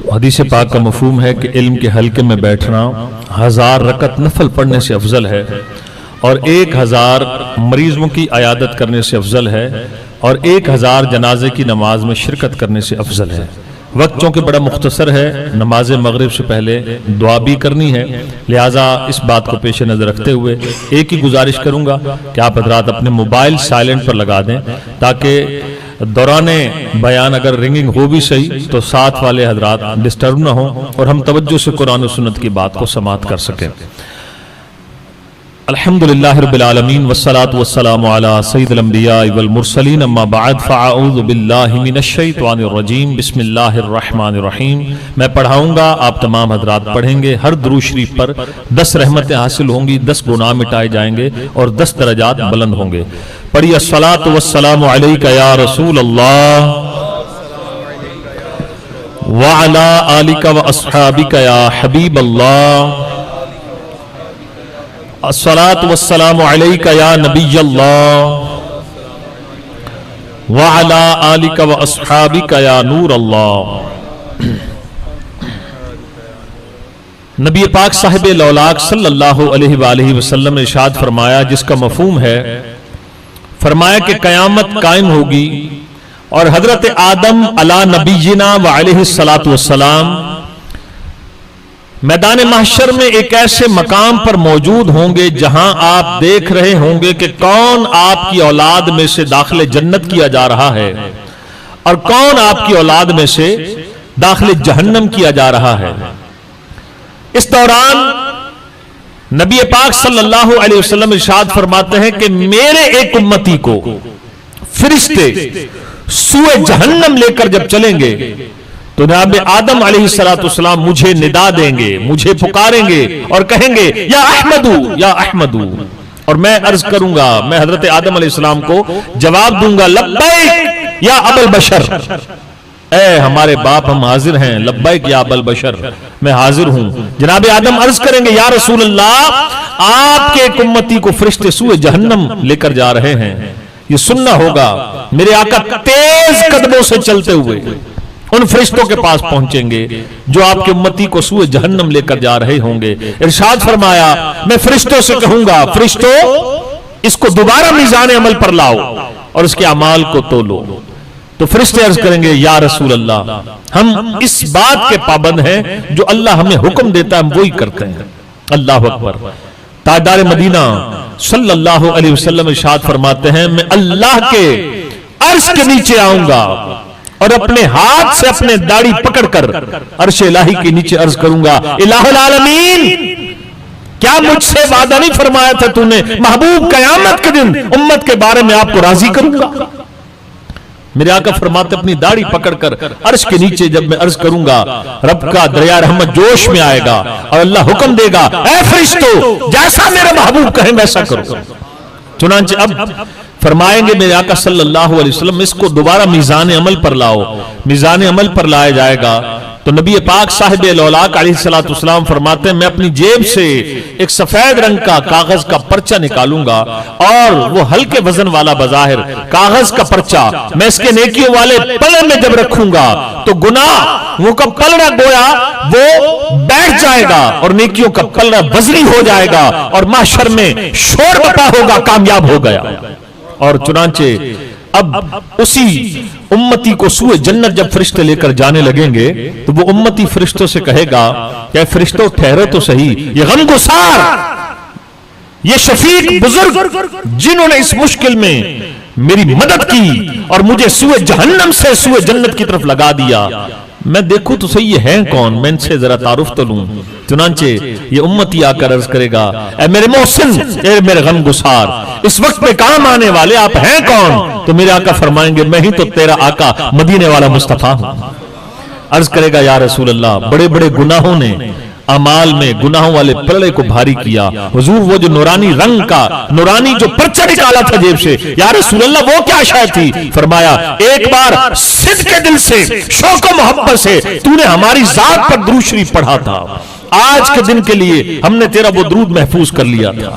تو حدیث پاک کا مفہوم ہے کہ علم کے حلقے میں بیٹھنا 1000 رکعت نفل پڑھنے سے افضل ہے، اور 1000 مریضوں کی عیادت کرنے سے افضل ہے، اور 1000 جنازے کی نماز میں شرکت کرنے سے افضل ہے۔ وقت چونکہ بڑا مختصر ہے، نماز مغرب سے پہلے دعا بھی کرنی ہے، لہٰذا اس بات کو پیش نظر رکھتے ہوئے ایک ہی گزارش کروں گا کہ آپ حضرات اپنے موبائل سائلنٹ پر لگا دیں، تاکہ دوران بیان اگر رنگنگ ہو بھی صحیح تو ساتھ والے حضرات ڈسٹرب نہ ہوں اور ہم توجہ سے قرآن و سنت کی بات کو سماعت کر سکیں۔ الحمدللہ رب العالمین والصلاة والسلام علی سید الانبیاء والمرسلین، اما بعد فاعوذ باللہ من الشیطان الرجیم، بسم اللہ الرحمن الرحیم۔ میں پڑھاؤں گا، آپ تمام حضرات پڑھیں گے۔ ہر درود شریف پر 10 رحمتیں حاصل ہوں گی، 10 گناہ مٹائے جائیں گے اور 10 درجات بلند ہوں گے۔ پڑھیے الصلاۃ والسلام علیک یا رسول اللہ وعلی آلک واصحابک یا حبیب اللہ، الصلاۃ والسلام علیک یا نبی اللہ وعلی آلک واصحابک یا نور اللہ۔ نبی پاک صاحب لولاک صلی اللہ علیہ وآلہ وسلم نے ارشاد فرمایا، جس کا مفہوم ہے، فرمایا کہ قیامت قائم ہوگی اور حضرت آدم علی نبینا وعلیہ الصلاۃ والسلام میدان محشر میں ایک ایسے مقام پر موجود ہوں گے جہاں آپ دیکھ رہے ہوں گے کہ کون آپ کی اولاد میں سے داخل جنت کیا جا رہا ہے اور کون آپ کی اولاد میں سے داخل جہنم کیا جا رہا ہے۔ اس دوران نبی پاک صلی اللہ علیہ وسلم ارشاد فرماتے ہیں کہ میرے ایک امتی کو فرشتے سوئے جہنم لے کر جب چلیں گے تو جناب آدم علیہ السلام مجھے ندا دیں گے، مجھے پکاریں گے اور کہیں گے یا احمدو یا احمدو، اور میں عرض کروں گا، میں حضرت آدم علیہ السلام کو جواب دوں گا لبیک یا ابا البشر، اے ہمارے باپ ہم حاضر ہیں، لبیک یا ابا البشر، میں حاضر ہوں۔ جناب آدم عرض کریں گے یا رسول اللہ، آپ کے ایک امتی کو فرشتے سوئے جہنم لے کر جا رہے ہیں، یہ سننا ہوگا۔ میرے آقا تیز قدموں سے چلتے ہوئے ان فرشتوں کے پاس پہنچیں گے جو آپ کے امتی کو سوئے جہنم لے کر جا رہے ہوں گے۔ ارشاد فرمایا، میں فرشتوں سے کہوں گا، فرشتوں اس کو دوبارہ میزان عمل پر لاؤ اور اس کے اعمال کو تولو۔ تو فرشتے عرض کریں گے یا رسول اللہ، ہم اس بات کے پابند ہیں جو اللہ ہمیں حکم دیتا ہے ہم وہی کرتے ہیں۔ اللہ اکبر۔ تاجدار مدینہ صلی اللہ علیہ وسلم ارشاد فرماتے ہیں، میں اللہ کے عرش کے نیچے آؤں گا اور اپنے ہاتھ سے اپنے داڑھی پکڑ کر عرش الہی کے نیچے عرض کروں گا، الہ العالمین، کیا مجھ سے وعدہ نہیں فرمایا تھا تو نے محبوب قیامت کے دن امت کے بارے میں آپ کو راضی کروں گا؟ میرے آقا فرماتے اپنی داڑھی پکڑ کر عرش کے نیچے جب میں عرض کروں گا، رب کا دریا رحمت جوش میں آئے گا اور اللہ حکم دے گا، اے فرشتو جیسا میرا محبوب کہیں ویسا کرو۔ چنانچہ اب فرمائیں گے میرے آقا صلی اللہ علیہ وسلم، اس کو دوبارہ میزان عمل پر لاؤ۔ میزان عمل پر لایا جائے گا تو نبی پاک صاحب لولاک علیہ السلام فرماتے ہیں، میں اپنی جیب سے ایک سفید رنگ کا کاغذ کا پرچہ نکالوں گا اور وہ ہلکے وزن والا بظاہر کاغذ کا پرچہ میں اس کے نیکیوں والے پلڑے میں جب رکھوں گا تو گناہ وہ کا پلڑا گویا وہ بیٹھ جائے گا اور نیکیوں کا پلڑا وزنی ہو جائے گا اور محشر میں شور بپا ہوگا، کامیاب ہو گیا۔ اور چنانچہ اب اسی امتی کو سوئے جنت جب فرشتے لے کر جانے لگیں گے تو وہ امتی فرشتوں سے کہے گا کہ فرشتوں ٹھہرو تو صحیح، یہ غم گسار، یہ شفیق بزرگ جنہوں نے اس مشکل میں میری مدد کی اور مجھے سوئے جہنم سے سوئے جنت کی طرف لگا دیا، میں دیکھوں تو صحیح یہ ہیں کون، میں ان سے ذرا تعارف تو لوں۔ چنانچہ یہ امتی آ کر عرض کرے گا، اے میرے محسن، اے میرے غم گسار، اس وقت میں کام آنے والے آپ ہیں کون؟ تو میرے آقا فرمائیں گے، میں ہی تو تیرا آقا مدینے والا مصطفیٰ ہوں۔ عرض کرے گا یا رسول اللہ، بڑے بڑے گناہوں نے اعمال میں گناہوں والے پلڑے کو بھاری کیا، حضور وہ جو نورانی رنگ کا نورانی جو پرچہ نکالا تھا جیب سے، یا رسول اللہ وہ کیا شے تھی؟ فرمایا ایک بار صدق کے دل سے شوق و محبت سے تو نے ہماری ذات پر درود شریف پڑھا تھا، آج کے دن کے لیے ہم نے تیرا وہ درود محفوظ کر لیا تھا۔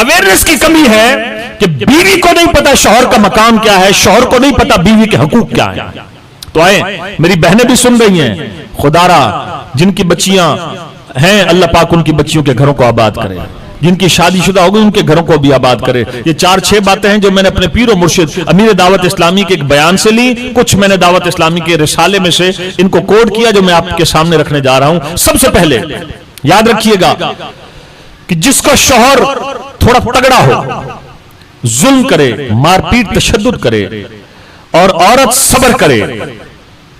اویئرنیس کی کمی ہے کہ بیوی کو نہیں پتا شوہر کا مقام کیا ہے، شوہر کو نہیں پتا بیوی کے حقوق کیا ہیں. تو آئیں میری بہنیں بھی سن رہی ہیں، خدا را جن کی بچیاں ہیں اللہ پاک ان کی بچیوں کے گھروں کو آباد کرے، جن کی شادی شدہ ہوگی ان کے گھروں کو بھی آباد کرے. یہ 4-6 باتیں ہیں جو میں نے اپنے پیر و مرشد امیر دعوت اسلامی کے ایک بیان سے لی، کچھ میں نے دعوت اسلامی کے رسالے میں سے ان کو کوڈ کیا جو میں آپ کے سامنے رکھنے جا رہا ہوں. سب سے پہلے یاد رکھیے گا کہ جس کا شوہر تھوڑا تگڑا ہو، ظلم کرے، مار پیٹ تشدد کرے اور عورت صبر کرے،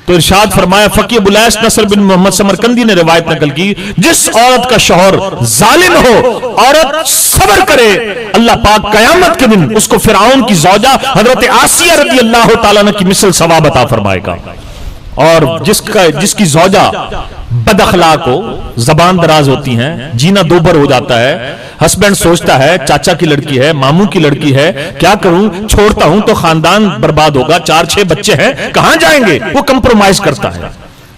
تو ارشاد فرمایا فقیہ بلیس نصر بن محمد سمرقندی نے روایت نقل کی، جس عورت کا شوہر ظالم ہو، عورت صبر کرے، اللہ پاک قیامت کے دن اس کو فرعون کی زوجہ حضرت آسیہ رضی اللہ تعالیٰ عنہ کی مثل ثواب عطا فرمائے گا. اور جس کی زوجہ بد اخلاق ہو، زبان دراز ہوتی ہیں، جینا دوبر ہو جاتا ہے، ہسبینڈ سوچتا ہے چاچا کی لڑکی ہے، ماموں کی لڑکی ہے، کیا کروں، چھوڑتا ہوں تو خاندان برباد ہوگا، 4-6 بچے ہیں کہاں جائیں گے، وہ کمپرومائز کرتا ہے،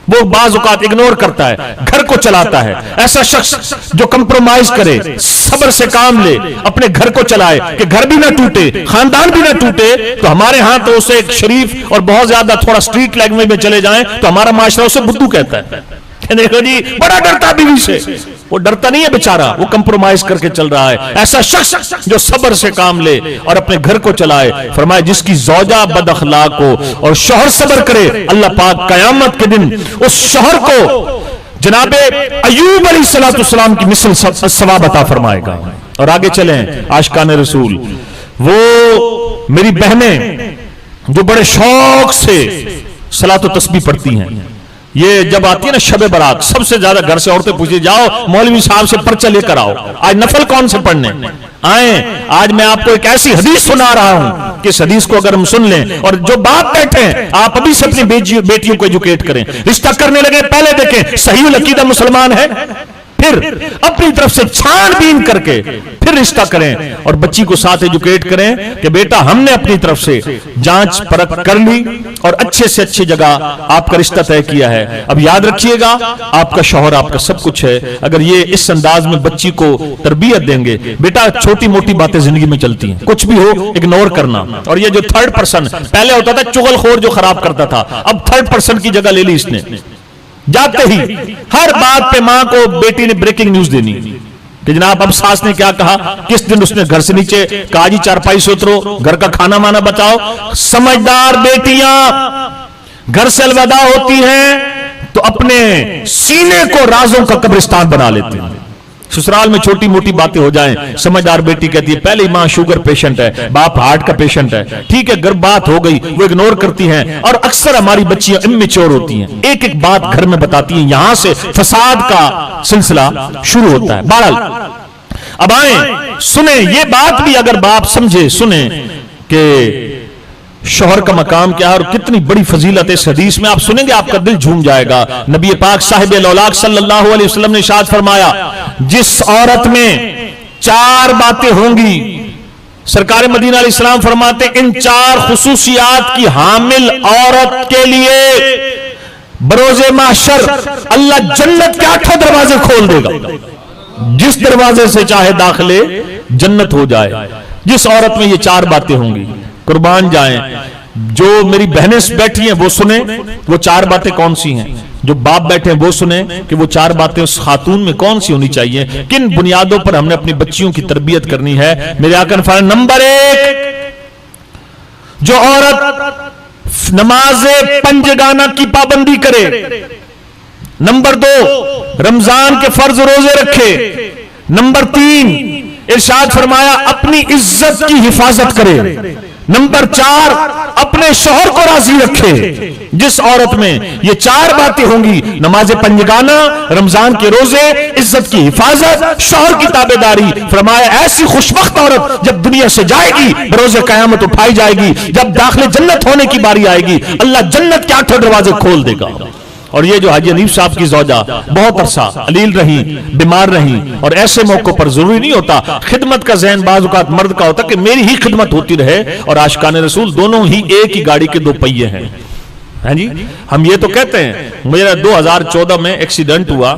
وہ بعض اوقات اگنور کرتا ہے، گھر کو چلاتا ہے. ایسا شخص جو کمپرومائز کرے، صبر سے کام لے، اپنے گھر کو چلائے کہ گھر بھی نہ ٹوٹے، خاندان بھی نہ ٹوٹے، تو ہمارے ہاں تو اسے ایک شریف اور بہت زیادہ تھوڑا سٹریٹ لینگویج میں چلے جائیں تو ہمارا معاشرہ اسے بدھو کہتا ہے. دیکھو جی بڑا ڈرتا بیوی سے، وہ ڈرتا نہیں ہے بیچارہ، وہ کمپرومائز کر کے چل رہا ہے. ایسا شخص جو صبر سے کام لے اور اپنے گھر کو چلائے، فرمایا جس کی زوجہ بد اخلاق ہو اور شوہر صبر کرے، اللہ پاک قیامت کے دن اس شوہر کو جناب ایوب علیہ السلام کی مثل ثواب عطا فرمائے گا. اور آگے چلیں عاشقان رسول، وہ میری بہنیں جو بڑے شوق سے صلاۃ و تسبیح پڑھتی ہیں، یہ جب آتی ہے نا شب برات، سب سے زیادہ گھر سے عورتیں پوچھیں جاؤ مولوی صاحب سے پرچہ لے کر آؤ، آج نفل کون سے پڑھنے آئیں. آج میں آپ کو ایک ایسی حدیث سنا رہا ہوں کہ اس حدیث کو اگر ہم سن لیں، اور جو باپ بیٹھے ہیں آپ ابھی سے اپنی بیٹیوں کو ایجوکیٹ کریں، رشتہ کرنے لگے پہلے دیکھیں صحیح العقیدہ مسلمان ہے، پھر اپنی طرف سے چھان بین کر کے پھر رشتہ کریں، اور بچی کو ساتھ ایجوکیٹ کریں کہ بیٹا ہم نے اپنی طرف سے جانچ پرکھ کر لی اور اچھے سے اچھی جگہ آپ کا رشتہ طے کیا ہے. اب یاد رکھیے گا آپ کا شوہر آپ کا سب کچھ ہے. اگر یہ اس انداز میں بچی کو تربیت دیں گے، بیٹا چھوٹی موٹی باتیں زندگی میں چلتی ہیں، کچھ بھی ہو اگنور کرنا. اور یہ جو تھرڈ پرسن پہلے ہوتا تھا چغل خور جو خراب کرتا تھا، اب تھرڈ پرسن کی جگہ لے لی اس نے. جاتے ہی ہر بات پہ ماں کو بیٹی نے بریکنگ نیوز دینی کہ جناب اب ساس نے کیا کہا، کس دن اس نے گھر سے نیچے کہا جی چارپائی سے اترو، گھر کا کھانا مانا بتاؤ. سمجھدار بیٹیاں گھر سے الوداع ہوتی ہیں تو اپنے سینے کو رازوں کا قبرستان بنا لیتے ہیں. سسرال میں چھوٹی موٹی باتیں ہو جائیں، سمجھدار بیٹی کہتی ہے پہلے ہی ماں شوگر پیشنٹ ہے، باپ ہارٹ کا پیشنٹ ہے، ٹھیک ہے اگر بات ہو گئی وہ اگنور کرتی ہیں. اور اکثر ہماری بچیاں امیچور ہوتی ہیں، ایک ایک بات گھر میں بتاتی ہیں، یہاں سے فساد کا سلسلہ شروع ہوتا ہے. بہرحال اب آئیں سنیں یہ بات بھی، اگر باپ سمجھے سنیں کہ شوہر کا مقام کیا ہے اور کتنی بڑی فضیلت ہے. اس حدیث میں آپ سنیں گے آپ کا دل جھوم جائے گا. نبی پاک صاحب الاولاق صلی اللہ علیہ وسلم نے ارشاد فرمایا جس عورت میں 4 باتیں ہوں گی، سرکار مدینہ علیہ السلام فرماتے ان 4 خصوصیات کی حامل عورت کے لیے بروز محشر اللہ جنت کے 8 دروازے کھول دے گا، جس دروازے سے چاہے داخلے جنت ہو جائے. جس عورت میں یہ 4 باتیں ہوں گی، قربان جائیں جو میری بہنیں بیٹھی ہیں وہ سنیں وہ 4 باتیں کون سی ہیں، جو باپ بیٹھے ہیں وہ سنیں کہ وہ 4 باتیں اس خاتون میں کون سی ہونی چاہیے، کن بنیادوں پر ہم نے اپنی بچیوں کی تربیت کرنی ہے. میرے آقا نے فرمایا نمبر 1 جو عورت نماز پنجگانہ کی پابندی کرے، نمبر 2 رمضان کے فرض روزے رکھے، نمبر 3 ارشاد فرمایا اپنی عزت کی حفاظت کرے، نمبر 4 اپنے شوہر کو راضی رکھے. جس عورت میں یہ 4 باتیں ہوں گی، نماز پنجگانہ، رمضان کے روزے، عزت کی حفاظت، شوہر کی تابعداری، فرمایا ایسی خوشبخت عورت جب دنیا سے جائے گی بروز قیامت اٹھائی جائے گی، جب داخل جنت ہونے کی باری آئے گی اللہ جنت کے 8 دروازے کھول دے گا. اور یہ جو حاجی حنیف صاحب کی زوجہ بہت عرصہ علیل رہی، بیمار رہی، اور ایسے موقع پر ضروری نہیں ہوتا خدمت کا ذہن بعض اوقات مرد کا ہوتا کہ میری ہی خدمت ہوتی رہے، اور عاشقان رسول دونوں ہی ایک ہی گاڑی کے 2 پہیے ہیں. ہاں جی ہم یہ تو کہتے ہیں. میرا 2014 میں ایکسیڈنٹ ہوا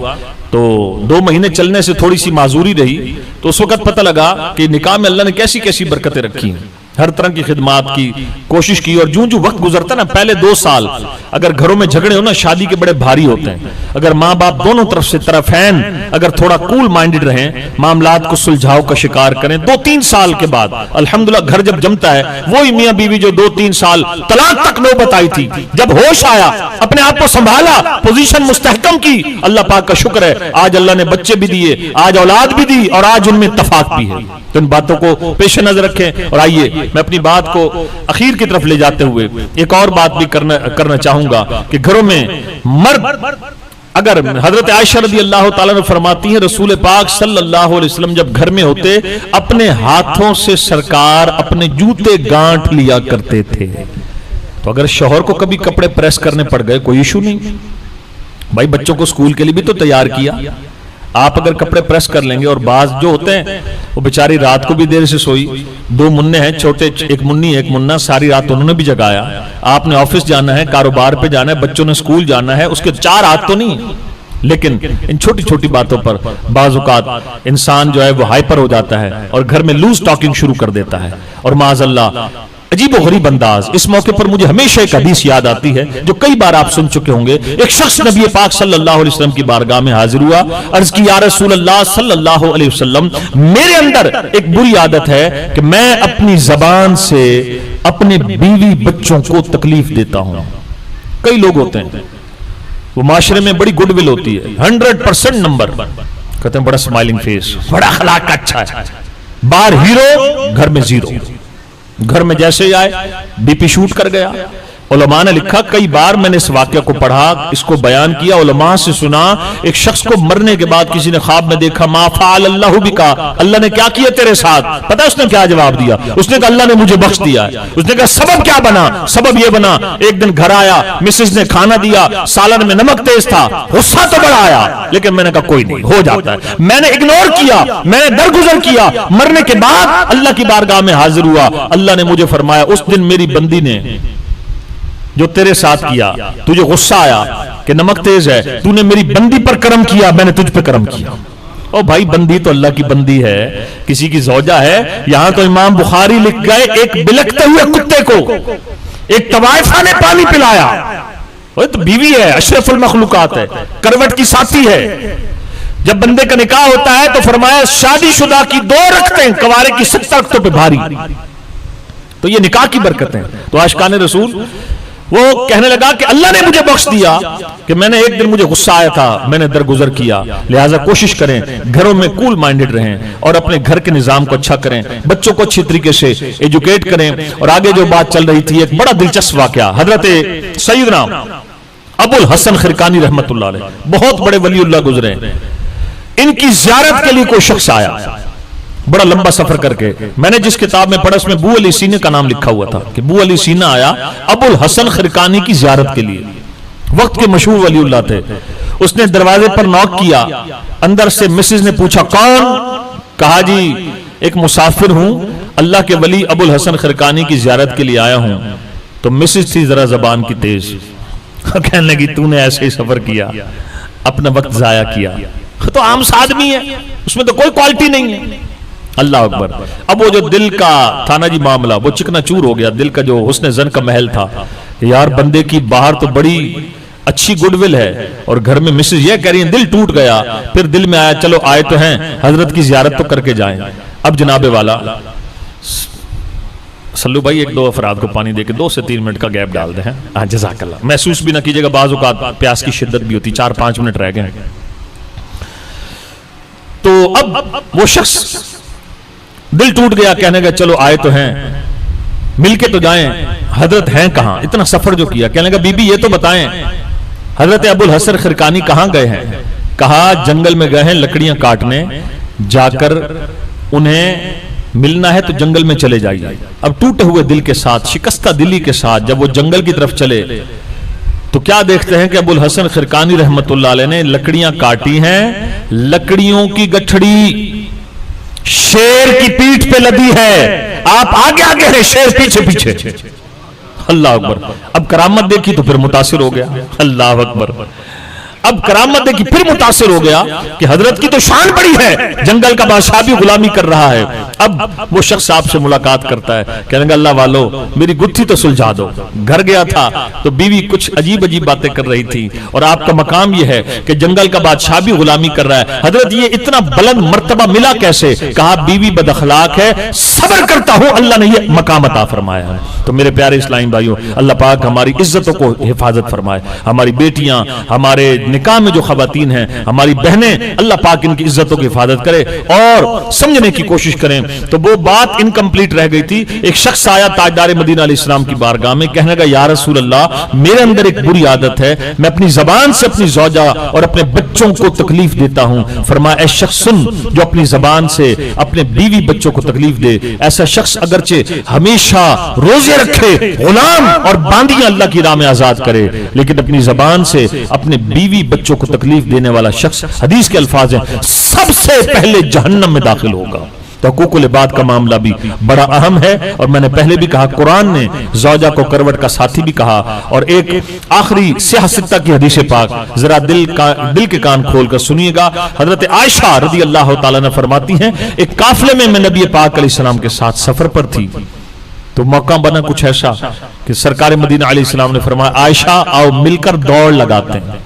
تو 2 مہینے چلنے سے تھوڑی سی معذوری رہی تو اس وقت پتہ لگا کہ نکاح میں اللہ نے کیسی کیسی برکتیں رکھی ہیں، ہر طرح کی خدمات کی کوشش کی، اور جو وقت گزرتا نا، پہلے 2 سال اگر گھروں میں جھگڑے ہو نا شادی کے بڑے بھاری ہوتے ہیں، اگر ماں باپ دونوں طرف سے طرفین اگر تھوڑا کول مائنڈڈ رہیں، معاملات کو سلجھاؤ کا شکار کریں، 2-3 سال کے بعد الحمدللہ گھر جب جمتا ہے، وہی میاں بیوی جو 2-3 سال طلاق تک نوبت آئی تھی، جب ہوش آیا، اپنے آپ کو سنبھالا، پوزیشن مستحکم کی، اللہ پاک کا شکر ہے آج اللہ نے بچے بھی دیے، آج اولاد بھی دی، اور آج ان میں اتفاق بھی ہے۔ تو ان باتوں کو پیش نظر رکھیں، اور آئیے میں اپنی بات کو اخیر کی طرف لے جاتے ہوئے ایک اور بات بھی کرنا چاہوں گا کہ گھروں میں مرد، اگر حضرت عائشہ رضی اللہ تعالیٰ نے فرماتی ہیں رسول پاک صلی اللہ علیہ وسلم جب گھر میں ہوتے اپنے ہاتھوں سے سرکار اپنے جوتے گانٹھ لیا کرتے تھے۔ تو اگر شوہر کو کبھی کپڑے پریس کرنے پڑ گئے کوئی ایشو نہیں، بھائی بچوں کو سکول کے لیے بھی تو تیار کیا، آپ اگر کپڑے پریس کر لیں گے، اور بعض جو ہوتے ہیں وہ بیچاری رات کو بھی دیر سے سوئی، 2 مننے ہیں چھوٹے، ایک منی ایک منا، ساری رات انہوں نے بھی جگایا، آپ نے آفس جانا ہے، کاروبار پہ جانا ہے، بچوں نے سکول جانا ہے، اس کے 4 ہاتھ تو نہیں، لیکن ان چھوٹی چھوٹی باتوں پر بعض اوقات انسان جو ہے وہ ہائپر ہو جاتا ہے اور گھر میں لوز ٹاکنگ شروع کر دیتا ہے، اور معاذ اللہ عجیب و غریب انداز۔ اس موقع پر مجھے ہمیشہ ایک حدیث یاد آتی ہے جو کئی بار آپ سن چکے ہوں گے۔ ایک شخص نبی پاک صلی اللہ علیہ وسلم کی بارگاہ میں حاضر ہوا، عرض کی یا رسول اللہ صلی اللہ علیہ وسلم، میرے اندر ایک بری عادت ہے کہ میں اپنی زبان سے اپنے بیوی بچوں کو تکلیف دیتا ہوں۔ کئی لوگ ہوتے ہیں وہ معاشرے میں بڑی گڈ ول ہوتی ہے، 100% نمبر، کہتے ہیں بڑا سمائلنگ فیس، بڑا اخلاق اچھا ہے، باہر ہیرو گھر میں زیرو، گھر میں جیسے ہی آئے بی پی شوٹ کر گیا۔ علماء نے لکھا، کئی بار میں نے اس واقعہ کو پڑھا، اس کو بیان کیا، علماء سے سنا، ایک شخص کو مرنے کے بعد کسی نے خواب میں دیکھا، ما فعل اللہ بکا، اللہ نے کیا کیا تیرے ساتھ؟ پتہ اس نے کیا جواب دیا؟ اس نے کہا اللہ نے مجھے بخش دیا ہے۔ اس نے کہا سبب کیا بنا؟ سبب یہ بنا، ایک دن گھر آیا، مسز نے کھانا دیا، سالن میں نمک تیز تھا، غصہ تو بڑا آیا، لیکن میں نے کہا کوئی نہیں، ہو جاتا ہے، میں نے اگنور کیا، میں نے درگزر کیا، مرنے کے بعد اللہ کی بارگاہ میں حاضر ہوا، اللہ نے مجھے فرمایا اس دن میری بندی نے جو تیرے ساتھ کیا، تجھے غصہ آیا کہ نمک تیز ہے، تو نے میری بندی پر کرم کیا، میں نے تجھ پہ کرم کیا۔ او بھائی بندی تو اللہ کی بندی ہے، کسی کی زوجہ ہے۔ یہاں تو امام بخاری لکھ گئے ایک بلکتے ہوئے کتے کو ایک طوائفہ نے پانی پلایا، وہ تو بیوی ہے، اشرف المخلوقات ہے، کروٹ کی ساتھی ہے۔ جب بندے کا نکاح ہوتا ہے تو فرمایا شادی شدہ کی 2 رکھتے کوارے کی 70 رکھتوں پہ بھاری، تو یہ نکاح کی برکت ہے۔ تو عاشقان رسول وہ کہنے لگا کہ اللہ نے مجھے بخش دیا کہ میں نے ایک دن مجھے غصہ آیا تھا، میں نے درگزر کیا، لہٰذا کوشش کریں گھروں میں کول مائنڈڈ رہیں اور اپنے گھر کے نظام کو اچھا کریں، بچوں کو اچھی طریقے سے ایجوکیٹ کریں۔ اور آگے جو بات چل رہی تھی، ایک بڑا دلچسپ واقعہ، حضرت سیدنا ابو الحسن خرقانی رحمت اللہ علیہ، بہت بڑے ولی اللہ گزرے، ان کی زیارت کے لیے کوئی شخص آیا بڑا لمبا سفر کر کے، میں نے جس کتاب میں پڑھا اس میں بو علی سینے کا نام لکھا ہوا تھا کہ بو علی سینا آیا ابو الحسن خرقانی کی زیارت کے لیے، وقت کے مشہور ولی اللہ تھے۔ اس نے دروازے پر نوک کیا، اندر سے مسز نے پوچھا کون؟ کہا جی ایک مسافر ہوں، اللہ کے ولی ابو الحسن خرقانی کی زیارت کے لیے آیا ہوں۔ تو مسز تھی ذرا زبان کی تیز، کہنے لگی تو نے ایسے ہی سفر کیا، اپنا وقت ضائع کیا، تو عام آدمی ہے، اس میں تو کوئی کوالٹی نہیں ہے۔ اللہ اکبر۔ اب وہ جو دل کا تھا نا جی معاملہ، وہ چکنا چور ہو گیا، دل کا جو حسن زن کا محل تھا، یار بندے کی باہر تو بڑی اچھی گڈ ول ہے اور گھر میں مسز یہ کہہ رہی ہیں، دل ٹوٹ گیا۔ پھر دل میں آیا چلو آئے تو ہیں، حضرت کی زیارت تو کر کے جائیں۔ اب جناب والا سلو بھائی 1-2 افراد کو پانی دے کے 2 سے 3 منٹ کا گیپ ڈال دیں۔ ہاں جزاک اللہ، محسوس بھی نہ کیجئے گا، بعض اوقات پیاس کی شدت بھی ہوتی، 4-5 منٹ رہ گئے۔ تو اب وہ شخص دل ٹوٹ گیا، کہنے گا چلو آئے تو ہیں، مل کے تو جائیں، حضرت ہیں کہاں؟ اتنا سفر جو کیا، کہنے گا بی بی یہ تو بتائیں حضرت ابو الحسن خرقانی کہاں گئے ہیں؟ کہا جنگل میں گئے ہیں لکڑیاں کاٹنے، جا کر انہیں ملنا ہے تو جنگل میں چلے جائیے۔ اب ٹوٹے ہوئے دل کے ساتھ، شکستہ دلی کے ساتھ جب وہ جنگل کی طرف چلے تو کیا دیکھتے ہیں کہ ابو الحسن خرقانی رحمت اللہ علیہ نے لکڑیاں کاٹی ہیں، لکڑیوں کی گٹھڑی شیر کی پیٹھ پہ لدی ہے، آپ آگے آگے ہیں، شیر پیچھے پیچھے۔ اللہ اکبر۔ اب کرامت دیکھی تو پھر متاثر ہو گیا، اللہ اکبر۔ اب کرامت دیکھی پھر متاثر ہو گیا کہ حضرت کی تو شان بڑی ہے، جنگل کا بادشاہ بھی غلامی کر رہا ہے۔ اب وہ شخص آپ سے ملاقات کرتا ہے، کہنے گا اللہ والو میری گتھی تو سلجھا دو۔ گھر گیا تھا تو بیوی کچھ عجیب عجیب باتیں کر رہی تھی، اور آپ کا مقام یہ ہے کہ جنگل کا بادشاہ بھی غلامی کر رہا ہے، حضرت یہ اتنا بلند مرتبہ ملا کیسے؟ کہا بیوی بد اخلاق ہے، صبر کرتا ہوں، اللہ نے یہ مقام عطا فرمایا ہے۔ تو میرے پیارے اسلامی بھائیوں، اللہ پاک ہماری عزتوں کو حفاظت فرمائے، ہماری بیٹیاں، ہمارے نکاح میں جو خواتین ہیں، ہماری بہنیں، اللہ پاک ان کی عزتوں کی حفاظت کرے اور سمجھنے کی کوشش کریں۔ تو وہ بات انکمپلیٹ رہ گئی تھی۔ ایک شخص آیا تاجدار مدینہ علیہ السلام کی بارگاہ میں، کہنے لگا یا رسول اللہ میرے اندر ایک بری عادت ہے، میں اپنی زبان سے اپنی زوجہ اور اپنے بچوں کو تکلیف دیتا ہوں۔ فرمایا اے شخص سن، جو اپنی زبان سے اپنے بیوی بچوں کو تکلیف دے، ایسا شخص اگرچہ ہمیشہ روزے رکھے، غلام اور باندیاں اللہ کی راہ میں آزاد کرے، لیکن اپنی زبان سے اپنے بیوی بچوں کو تکلیف دینے والا شخص، حدیث کے الفاظ ہیں، سب سے پہلے جہنم میں داخل ہوگا۔ تو حقوق العباد کا معاملہ بھی بڑا اہم ہے، اور میں نے پہلے بھی کہا قرآن نے زوجہ کو کروٹ کا ساتھی بھی کہا۔ اور ایک آخری سیاہ ستہ کی حدیث پاک ذرا دل کے کان کھول کر سنیے گا۔ حضرت عائشہ رضی اللہ تعالیٰ نے فرماتی ہیں ایک قافلے میں نبی پاک علیہ السلام کے ساتھ سفر پر تھی، تو موقع بنا کچھ ایسا کہ سرکار مدینہ علیہ السلام نے فرمایا عائشہ آؤ مل کر دوڑ لگاتے ہیں۔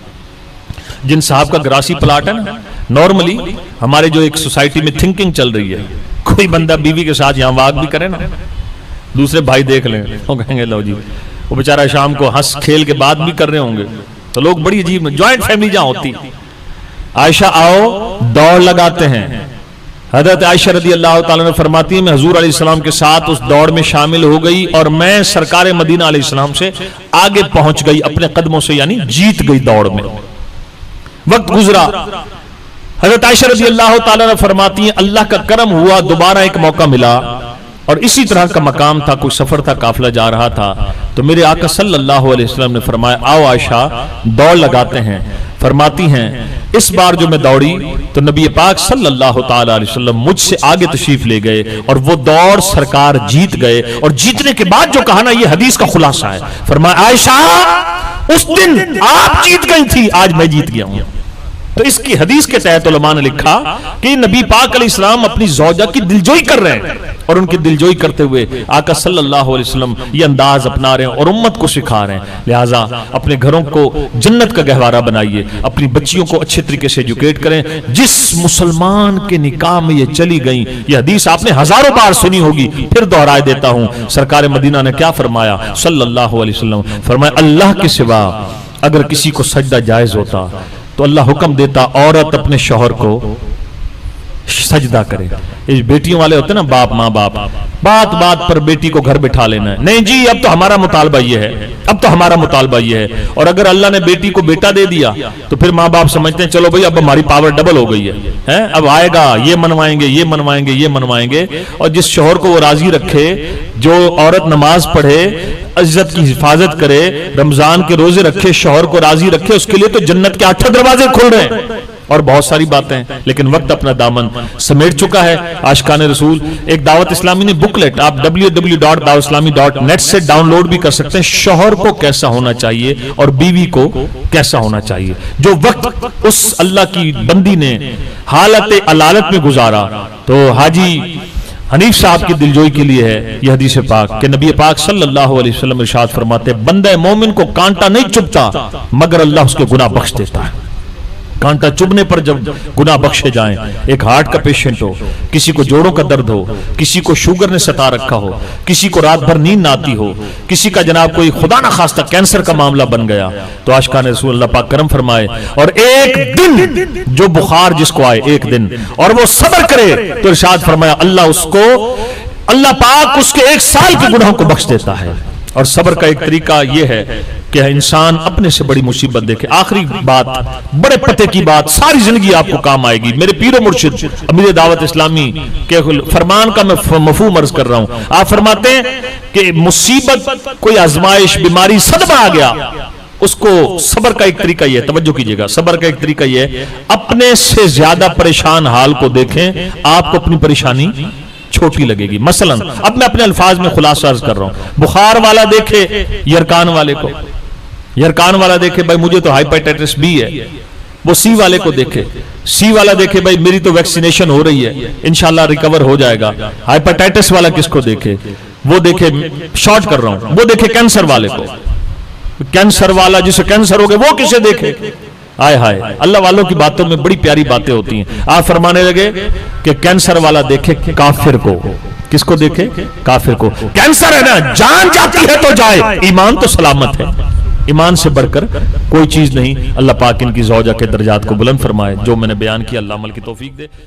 جن صاحب کا گراسی پلاٹ ہے نا، نارملی ہمارے جو ایک سوسائٹی میں تھنکنگ چل رہی ہے، کوئی بندہ بیوی کے ساتھ یہاں واک بھی کرے نا، دوسرے بھائی دیکھ لیں، وہ کہیں گے لو جی وہ بیچارہ شام کو ہنس کھیل کے بعد بھی کر رہے ہوں گے، تو لوگ بڑی عجیب جوائنٹ فیملی جہاں ہوتی، عائشہ آؤ دوڑ لگاتے ہیں۔ حضرت عائشہ رضی اللہ تعالیٰ نے فرماتی ہے میں حضور علیہ السلام کے ساتھ اس دوڑ میں شامل ہو گئی، اور میں سرکار مدینہ علیہ السلام سے آگے پہنچ گئی اپنے قدموں سے، یعنی جیت گئی دوڑ میں۔ وقت گزرا، حضرت عائشہ رضی اللہ تعالیٰ نے فرماتی ہیں اللہ کا کرم ہوا، دوبارہ ایک موقع ملا، اور اسی طرح کا مقام تھا، کوئی سفر تھا، قافلہ جا رہا تھا، تو میرے آقا صلی اللہ علیہ وسلم نے فرمایا آؤ عائشہ دوڑ لگاتے ہیں۔ فرماتی ہیں اس بار جو میں دوڑی تو نبی پاک صلی اللہ تعالی علیہ وسلم مجھ سے آگے تشریف لے گئے، اور وہ دوڑ سرکار جیت گئے، اور جیتنے کے بعد جو کہا نا یہ حدیث کا خلاصہ ہے، فرمایا عائشہ اس دن آپ جیت گئی تھی، آج میں جیت گیا ہوں۔ تو اس کی حدیث کے تحت علماء نے لکھا کہ نبی پاک علیہ السلام اپنی زوجہ کی دلجوئی کر رہے ہیں، اور ان کی دلجوئی کرتے ہوئے آقا صلی اللہ علیہ وسلم یہ انداز اپنا رہے ہیں اور امت کو سکھا رہے ہیں۔ لہٰذا اپنے گھروں کو جنت کا گہوارہ بنائیے، اپنی بچیوں کو اچھے طریقے سے ایجوکیٹ کریں۔ جس مسلمان کے نکاح میں یہ چلی گئیں، یہ حدیث آپ نے ہزاروں بار سنی ہوگی، پھر دہرائے دیتا ہوں، سرکار مدینہ نے کیا فرمایا صلی اللہ علیہ وسلم؟ فرمایا اللہ کے سوا اگر کسی کو سجدہ جائز ہوتا تو اللہ حکم دیتا عورت اپنے شوہر کو سجدہ کرے۔ اس بیٹیوں والے ہوتے ہیں نا باپ ماں باپ، بات بات پر بیٹی کو گھر بٹھا لینا ہے، نہیں جی اب تو ہمارا مطالبہ یہ ہے، اب تو ہمارا مطالبہ یہ ہے، اور اگر اللہ نے بیٹی کو بیٹا دے دیا تو پھر ماں باپ سمجھتے ہیں چلو بھئی اب ہماری پاور ڈبل ہو گئی ہے، اب آئے گا یہ منوائیں گے یہ منوائیں گے یہ منوائیں گے۔ اور جس شوہر کو وہ راضی رکھے، جو عورت نماز پڑھے، عزت کی حفاظت کرے، رمضان کے روزے رکھے، شوہر کو راضی رکھے، اس کے لیے تو جنت کے 8 دروازے کھل رہے ہیں، اور بہت ساری باتیں، لیکن وقت اپنا دامن سمیٹ چکا ہے۔ عاشقان رسول ایک دعوت اسلامی نے بکلیٹ آپ www.dawatislami.net سے ڈاؤن لوڈ بھی کر سکتے ہیں، شوہر کو کیسا ہونا چاہیے اور بیوی کو کیسا ہونا چاہیے۔ جو وقت اس اللہ کی بندی نے حالت علالت میں گزارا تو حاجی حنیف صاحب کی دلجوئی کے لیے ہے یہ حدیث پاک کہ نبی پاک صلی اللہ علیہ وسلم ارشاد فرماتے بندہ مومن کو کانٹا نہیں چبھتا مگر اللہ اس کے گناہ بخش دیتا ہے۔ کانٹا چبھنے پر جب گناہ بخشے جائیں، ایک ہارٹ کا پیشنٹ ہو، کسی کو جوڑوں کا درد ہو، کسی کو شوگر نے ستا رکھا ہو، کسی کو رات بھر نیند نہ آتی ہو، کسی کا جناب کوئی خدا نہ خواستہ کینسر کا معاملہ بن گیا، تو عاشقان رسول اللہ پاک کرم فرمائے اور ایک دن جو بخار جس کو آئے ایک دن اور وہ صبر کرے تو ارشاد فرمایا اللہ پاک اس کے 1 سال کے گناہوں کو بخش دیتا ہے۔ اور صبر کا ایک طریقہ یہ ہے کہ انسان اپنے سے بڑی مصیبت دیکھے۔ آخری بات، بڑے پتے کی بات، ساری زندگی آپ کو کام آئے گی۔ میرے پیر و مرشد امیر دعوت اسلامی کے فرمان کا میں مفہوم عرض کر رہا ہوں۔ آپ فرماتے ہیں کہ مصیبت، کوئی آزمائش، بیماری، صدمہ آ گیا، اس کو صبر کا ایک طریقہ یہ ہے، توجہ کیجئے گا، صبر کا ایک طریقہ یہ ہے اپنے سے زیادہ پریشان حال کو دیکھیں، آپ کو اپنی پریشانی چھوٹی لگے گی۔ مثلا اب میں اپنے الفاظ میں خلاصہ عرض کر رہا ہوں، بخار والا دیکھے یرکان والے کو، یرکان والا دیکھے بھائی مجھے تو ہائپیٹائٹس بی ہے، وہ سی والے کو دیکھے، سی والا دیکھے بھائی میری تو ویکسینیشن ہو رہی ہے، انشاءاللہ ریکور ہو جائے گا۔ ہائپرٹائٹس والا کس کو دیکھے؟ وہ دیکھے، شارٹ کر رہا ہوں، وہ دیکھے کینسر والے کو، کینسر والا جسے کینسر ہو گئے وہ کسے دیکھے؟ آئے ہائے، اللہ والوں کی باتوں میں بڑی پیاری باتیں ہوتی ہیں۔ آپ فرمانے لگے کہ کینسر والا دیکھے کافر کو۔ کس کو دیکھے؟ کافر کو۔ کینسر ہے نا، جان جاتی ہے تو جائے، ایمان تو سلامت ہے، ایمان سے بڑھ کر کوئی چیز نہیں۔ اللہ پاک ان کی زوجہ کے درجات کو بلند فرمائے۔ جو میں نے بیان کیا اللہ عمل کی توفیق دے۔